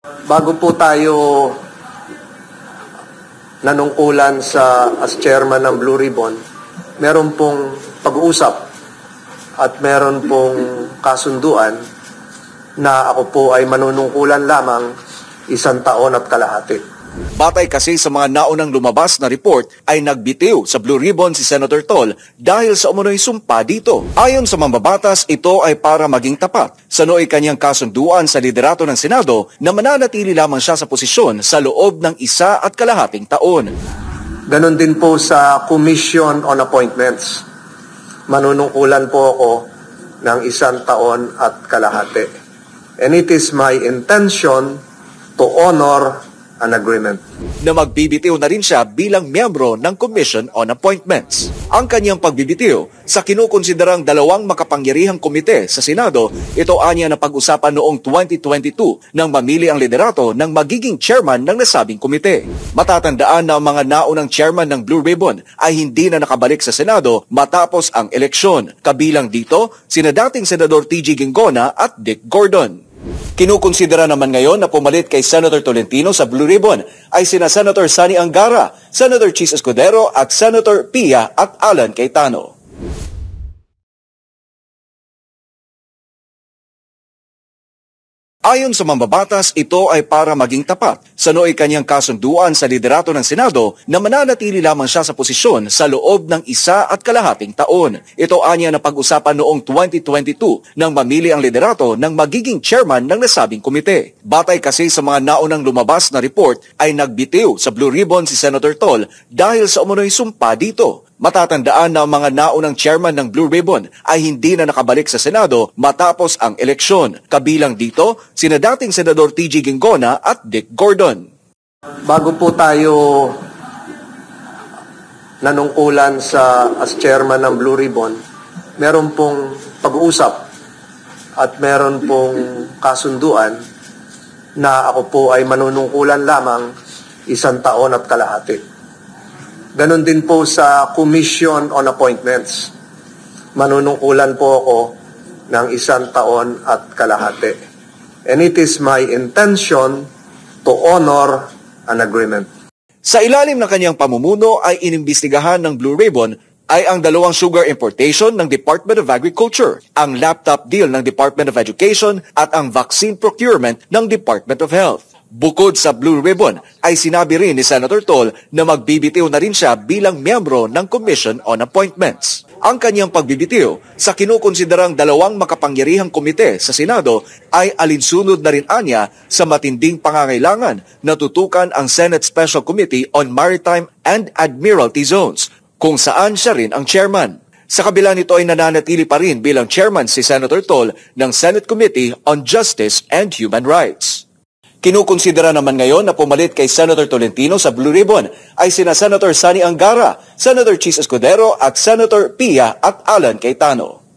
Bago po tayo nanungkulan as chairman ng Blue Ribbon, meron pong pag-uusap at meron pong kasunduan na ako po ay manunungkulan lamang 1 taon at kalahati. Batay kasi sa mga naunang lumabas na report ay nagbitiw sa Blue Ribbon si Senator Tol dahil sa umunoy sumpa dito. Ayon sa mambabatas, ito ay para maging tapat sa nooy kanyang kasunduan sa liderato ng Senado na mananatili lamang siya sa posisyon sa loob ng 1 at kalahating taon. Ganon din po sa Commission on Appointments. Manunungkulan po ako ng 1 taon at kalahati. And it is my intention to honor an agreement. Na magbibitiw na rin siya bilang miyembro ng Commission on Appointments. Ang kanyang pagbibitiw sa kinukonsiderang 2 makapangyarihang komite sa Senado, ito anya na pag-usapan noong 2022 nang mamili ang liderato ng magiging chairman ng nasabing komite. Matatandaan na ang mga naunang chairman ng Blue Ribbon ay hindi na nakabalik sa Senado matapos ang eleksyon. Kabilang dito, sina dating Senador T.G. Ginggona at Dick Gordon. Kinukonsidera naman ngayon na pumalit kay Senator Tolentino sa Blue Ribbon ay sina Senator Sani Angara, Senator Chis Escudero at Senator Pia at Alan Cayetano. Ayon sa mambabatas, ito ay para maging tapat sa nooy kanyang kasunduan sa liderato ng Senado na mananatili lamang siya sa posisyon sa loob ng 1 at kalahating taon. Ito anya na pag-usapan noong 2022 nang mamili ang liderato ng magiging chairman ng nasabing komite. Batay kasi sa mga naunang lumabas na report ay nagbitiw sa Blue Ribbon si Senator Tol dahil sa umunoy sumpa dito. Matatandaan na ang mga naunang chairman ng Blue Ribbon ay hindi na nakabalik sa Senado matapos ang eleksyon. Kabilang dito, sina dating Senador T.G. Ginggona at Dick Gordon. Bago po tayo nanungkulan as chairman ng Blue Ribbon, meron pong pag-uusap at meron pong kasunduan na ako po ay manunungkulan lamang 1 taon at kalahati. Ganon din po sa Commission on Appointments. Manunungkulan po ako ng 1 taon at kalahati. And it is my intention to honor an agreement. Sa ilalim ng kanyang pamumuno ay inimbestigahan ng Blue Ribbon ay ang 2 sugar importation ng Department of Agriculture, ang laptop deal ng Department of Education at ang vaccine procurement ng Department of Health. Bukod sa Blue Ribbon, ay sinabi rin ni Senator Tol na magbibitiw na rin siya bilang miyembro ng Commission on Appointments. Ang kanyang pagbibitiw sa kinukonsiderang 2 makapangyarihang komite sa Senado ay alinsunod na rin anya sa matinding pangangailangan na tutukan ang Senate Special Committee on Maritime and Admiralty Zones, kung saan siya rin ang chairman. Sa kabila nito ay nananatili pa rin bilang chairman si Senator Tol ng Senate Committee on Justice and Human Rights. Kinukonsidera naman ngayon na pumalit kay Senator Tolentino sa Blue Ribbon ay sina Senator Sani Angara, Senator Chis Escudero at Senator Pia at Alan Cayetano.